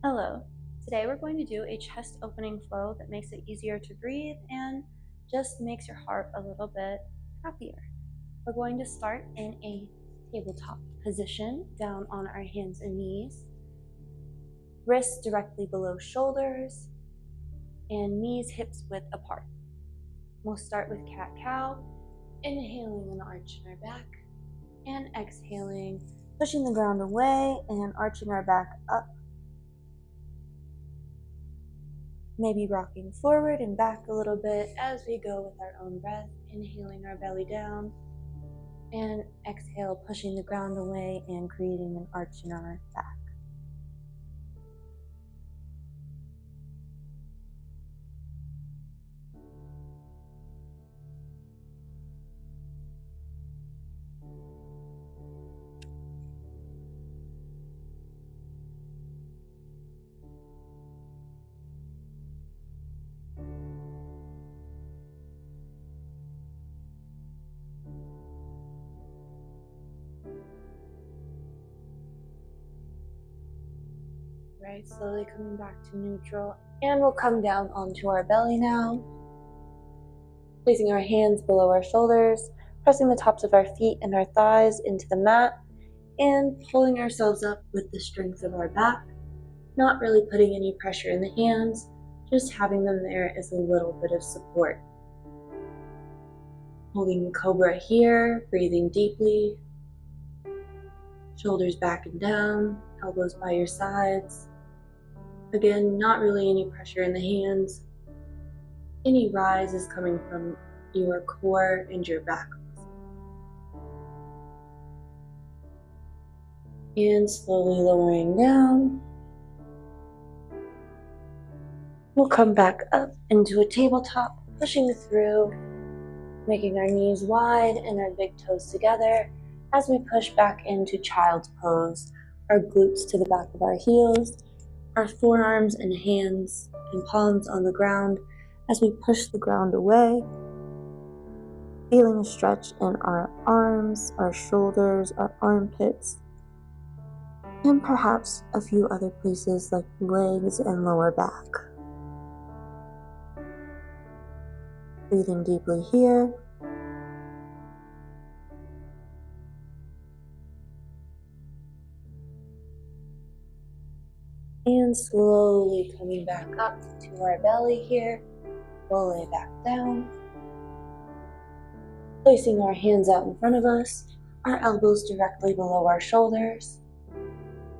Hello. Today we're going to do a chest opening flow that makes it easier to breathe and just makes your heart a little bit happier. We're going to start in a tabletop position, down on our hands and knees, wrists directly below shoulders, and knees hips width apart. We'll start with cat-cow, inhaling an arch in our back, and exhaling, pushing the ground away and arching our back up. Maybe rocking forward and back a little bit as we go with our own breath, inhaling our belly down, and exhale, pushing the ground away and creating an arch in our back. Right, slowly coming back to neutral. And we'll come down onto our belly now, placing our hands below our shoulders, pressing the tops of our feet and our thighs into the mat, and pulling ourselves up with the strength of our back, not really putting any pressure in the hands, just having them there as a little bit of support. Holding cobra here, breathing deeply, shoulders back and down, elbows by your sides. Again, not really any pressure in the hands. Any rise is coming from your core and your back. And slowly lowering down. We'll come back up into a tabletop, pushing through, making our knees wide and our big toes together as we push back into child's pose, our glutes to the back of our heels, our forearms and hands and palms on the ground as we push the ground away, feeling a stretch in our arms, our shoulders, our armpits, and perhaps a few other places like legs and lower back. Breathing deeply here. And slowly coming back up to our belly here. We'll lay back down. Placing our hands out in front of us, our elbows directly below our shoulders.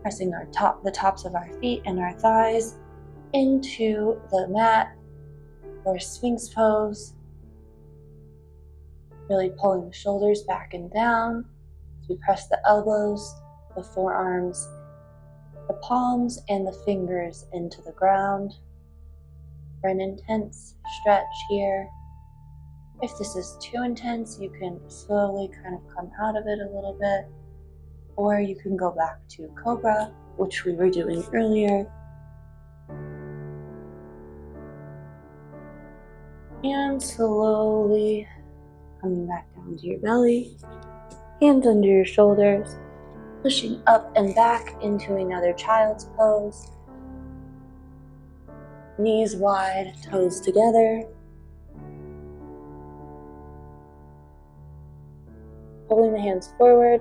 Pressing the tops of our feet and our thighs into the mat or sphinx pose. Really pulling the shoulders back and down as we press the elbows, the forearms, the palms, and the fingers into the ground for an intense stretch here. If this is too intense, you can slowly kind of come out of it a little bit, or you can go back to cobra, which we were doing earlier. And slowly coming back down to your belly, hands under your shoulders, pushing up and back into another child's pose. Knees wide, toes together. Pulling the hands forward,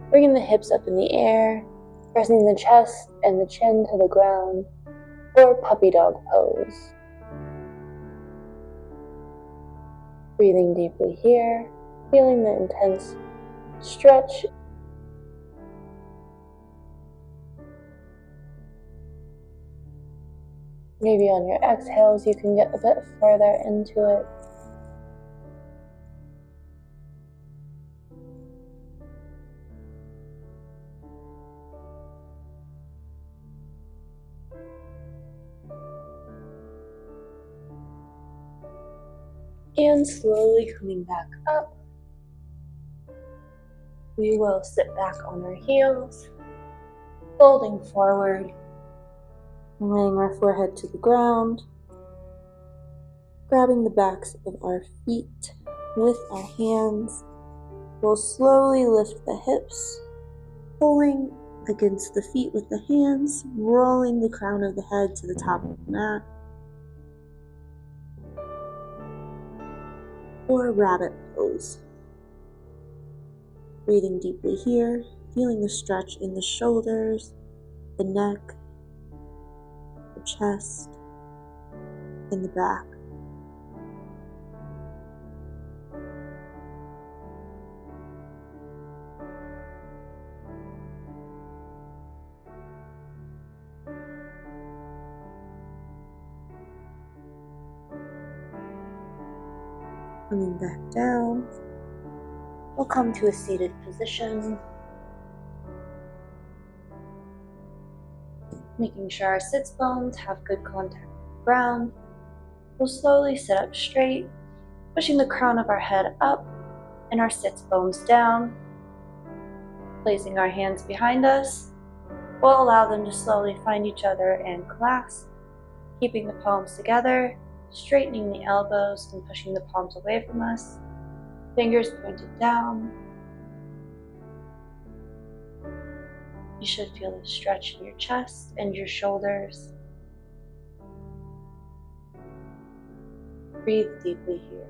bringing the hips up in the air, pressing the chest and the chin to the ground, or puppy dog pose. Breathing deeply here, feeling the intense stretch. Maybe on your exhales you can get a bit further into it. And slowly coming back up, we will sit back on our heels, folding forward, laying our forehead to the ground, grabbing the backs of our feet with our hands. We'll slowly lift the hips, pulling against the feet with the hands, rolling the crown of the head to the top of the mat. Or rabbit pose. Breathing deeply here, feeling the stretch in the shoulders, the neck, the chest, and the back. Coming back down, we'll come to a seated position, making sure our sits bones have good contact with the ground. We'll slowly sit up straight, pushing the crown of our head up and our sits bones down. Placing our hands behind us, we'll allow them to slowly find each other and clasp, keeping the palms together, straightening the elbows and pushing the palms away from us, fingers pointed down. You should feel a stretch in your chest and your shoulders. Breathe deeply here.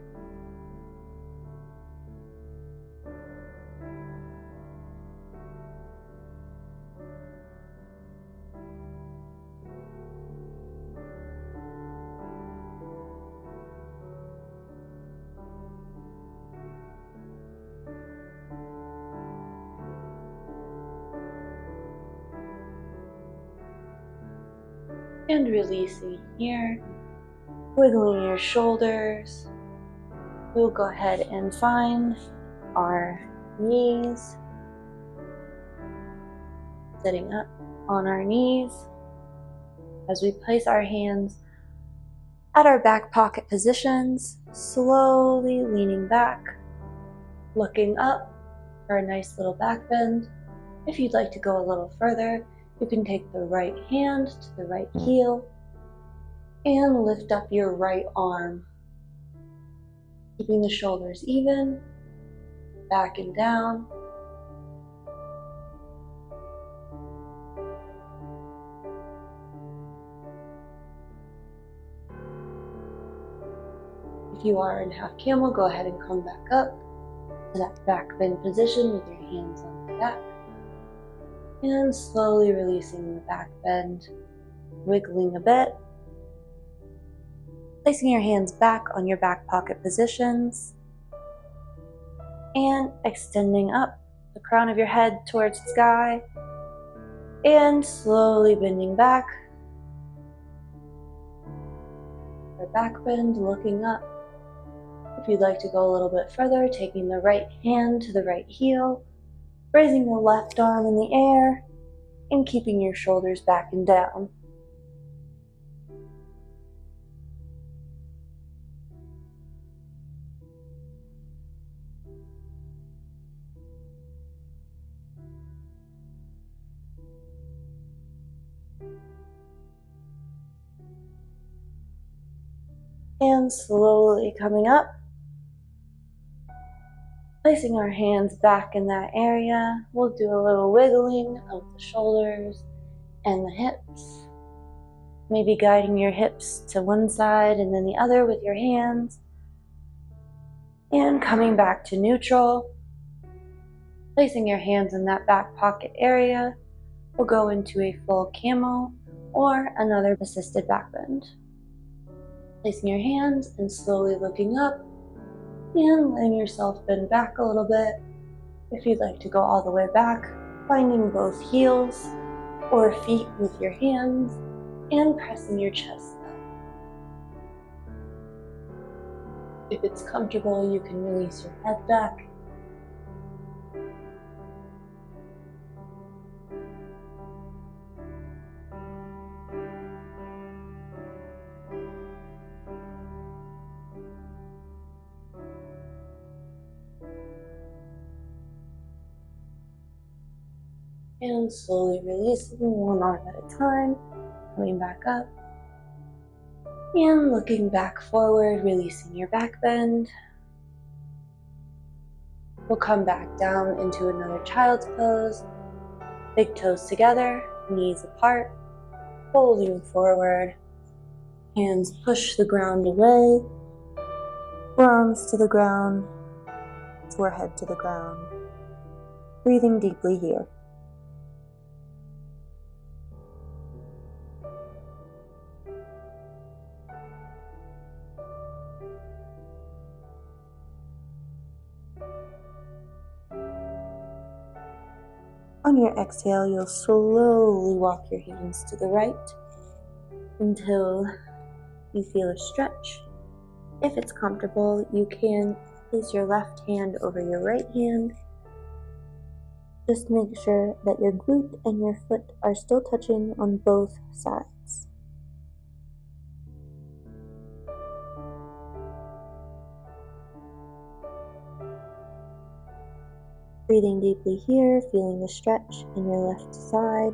And releasing here, wiggling your shoulders. We'll go ahead and find our knees, sitting up on our knees as we place our hands at our back pocket positions, slowly leaning back, looking up for a nice little back bend. If you'd like to go a little further, you can take the right hand to the right heel and lift up your right arm, keeping the shoulders even, back and down. If you are in half camel, go ahead and come back up to that back bend position with your hands on the back. And slowly releasing the back bend, wiggling a bit. Placing your hands back on your back pocket positions. And extending up the crown of your head towards the sky. And slowly bending back. For back bend, looking up. If you'd like to go a little bit further, taking the right hand to the right heel. Raising the left arm in the air and keeping your shoulders back and down. And slowly coming up. Placing our hands back in that area, we'll do a little wiggling of the shoulders and the hips. Maybe guiding your hips to one side and then the other with your hands. And coming back to neutral. Placing your hands in that back pocket area, we'll go into a full camel or another assisted back bend. Placing your hands and slowly looking up. And letting yourself bend back a little bit. If you'd like to go all the way back, finding both heels or feet with your hands and pressing your chest up. If it's comfortable, you can release your head back. And slowly releasing one arm at a time, coming back up. And looking back forward, releasing your back bend. We'll come back down into another child's pose. Big toes together, knees apart, folding forward. Hands push the ground away, forearms to the ground, forehead to the ground. Breathing deeply here. On your exhale, you'll slowly walk your hands to the right until you feel a stretch. If it's comfortable, you can place your left hand over your right hand. Just make sure that your glute and your foot are still touching on both sides. Breathing deeply here, feeling the stretch in your left side.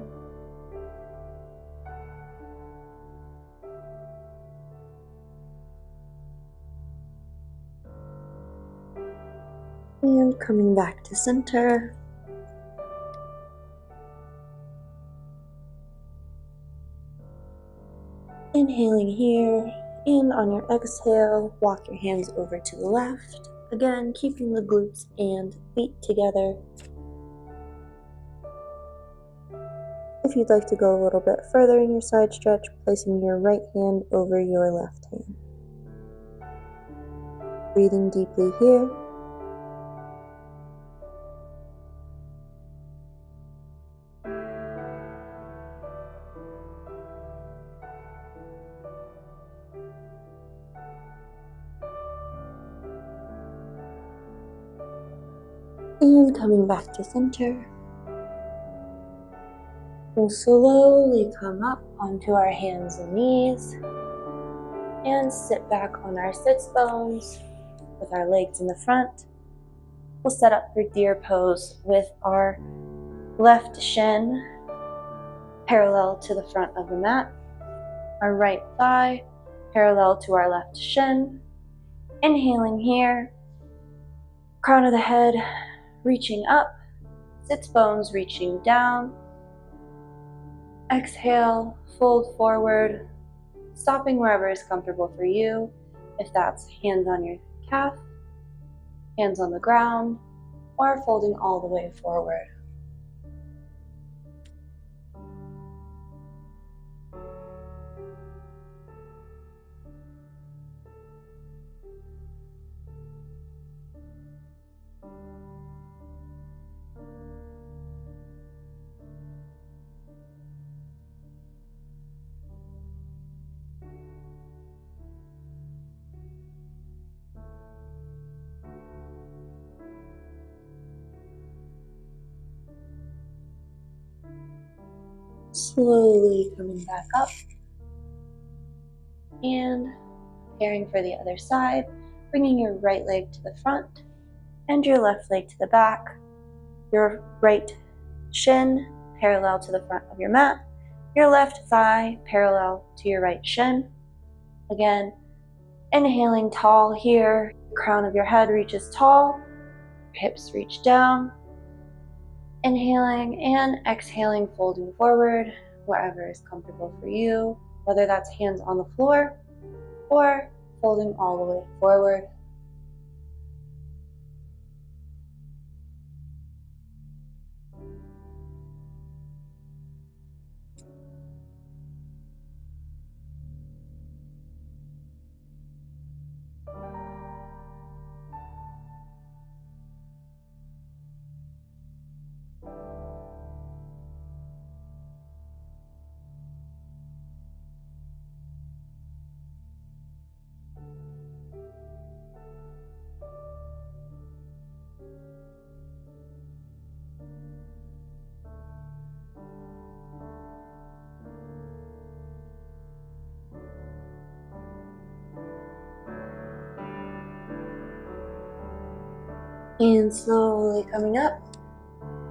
And coming back to center. Inhaling here, and on your exhale, walk your hands over to the left. Again, keeping the glutes and feet together. If you'd like to go a little bit further in your side stretch, placing your right hand over your left hand. Breathing deeply here. And coming back to center. We'll slowly come up onto our hands and knees and sit back on our sits bones with our legs in the front. We'll set up for deer pose with our left shin parallel to the front of the mat, our right thigh parallel to our left shin. Inhaling here, crown of the head reaching up, sits bones reaching down. Exhale, fold forward, stopping wherever is comfortable for you. If that's hands on your calf, hands on the ground, or folding all the way forward. Slowly coming back up and preparing for the other side, bringing your right leg to the front and your left leg to the back, your right shin parallel to the front of your mat, your left thigh parallel to your right shin. Again, inhaling tall here, the crown of your head reaches tall, hips reach down. Inhaling and exhaling, folding forward, wherever is comfortable for you, whether that's hands on the floor or folding all the way forward. And slowly coming up,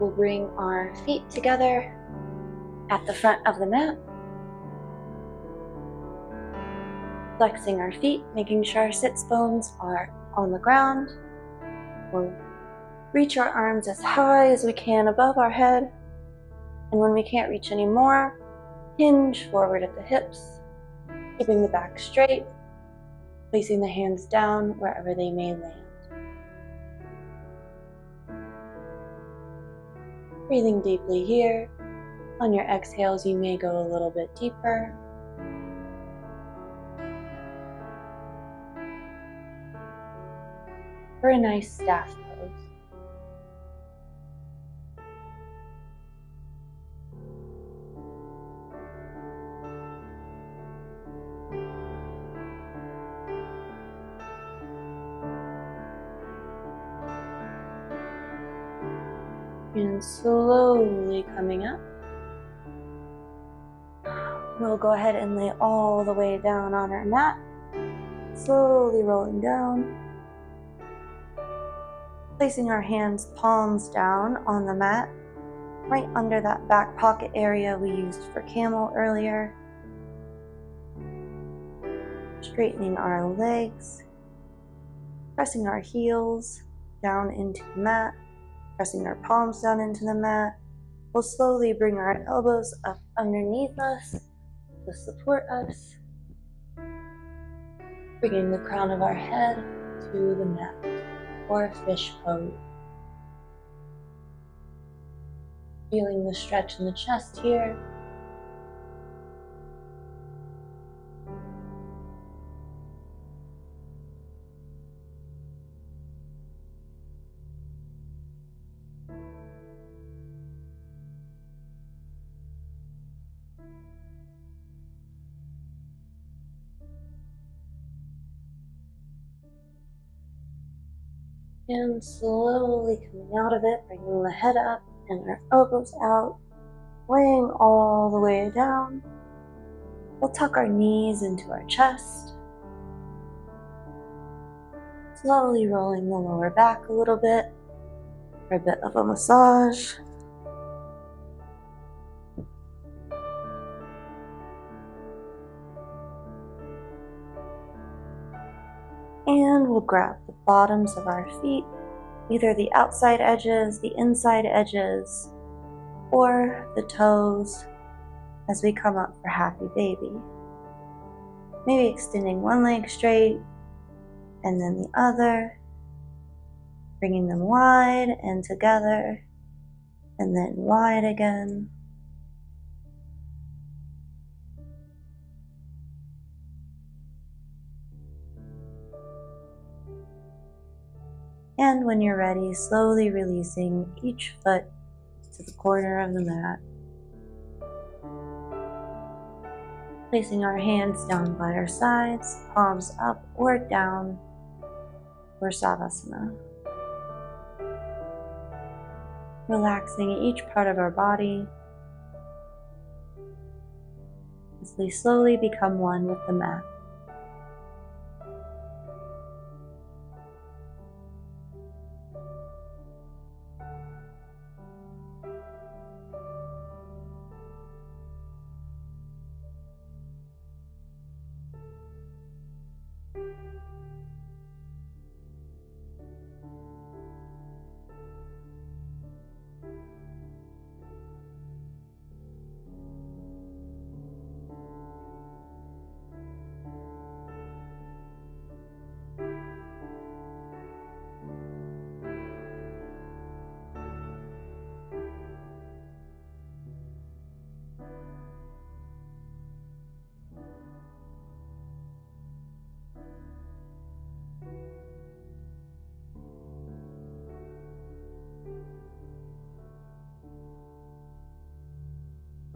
we'll bring our feet together at the front of the mat. Flexing our feet, making sure our sits bones are on the ground. We'll reach our arms as high as we can above our head. And when we can't reach anymore, hinge forward at the hips, keeping the back straight, placing the hands down wherever they may land. Breathing deeply here. On your exhales, you may go a little bit deeper. For a nice staff pose. And slowly coming up, we'll go ahead and lay all the way down on our mat, slowly rolling down, placing our hands palms down on the mat, right under that back pocket area we used for camel earlier. Straightening our legs, pressing our heels down into the mat, pressing our palms down into the mat. We'll slowly bring our elbows up underneath us to support us, bringing the crown of our head to the mat, or fish pose. Feeling the stretch in the chest here. And slowly coming out of it, bringing the head up and our elbows out, laying all the way down. We'll tuck our knees into our chest, slowly rolling the lower back a little bit for a bit of a massage. And we'll grab the bottoms of our feet, either the outside edges, the inside edges, or the toes as we come up for happy baby. Maybe extending one leg straight and then the other, bringing them wide and together, and then wide again. And when you're ready, slowly releasing each foot to the corner of the mat. Placing our hands down by our sides, palms up or down for savasana. Relaxing each part of our body as we slowly become one with the mat.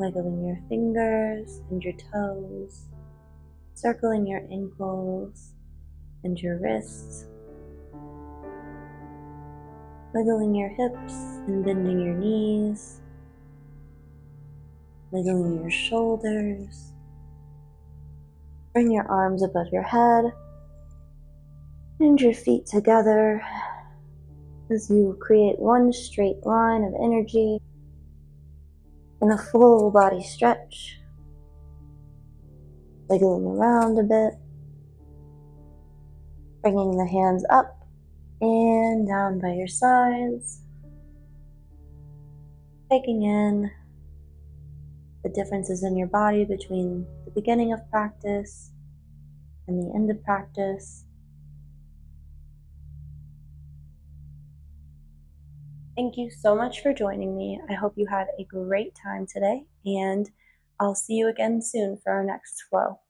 Wiggling your fingers and your toes, circling your ankles and your wrists, wiggling your hips and bending your knees, wiggling your shoulders. Bring your arms above your head and your feet together as you create one straight line of energy and a full body stretch, wiggling around a bit, bringing the hands up and down by your sides, taking in the differences in your body between the beginning of practice and the end of practice. Thank you so much for joining me. I hope you had a great time today, and I'll see you again soon for our next flow.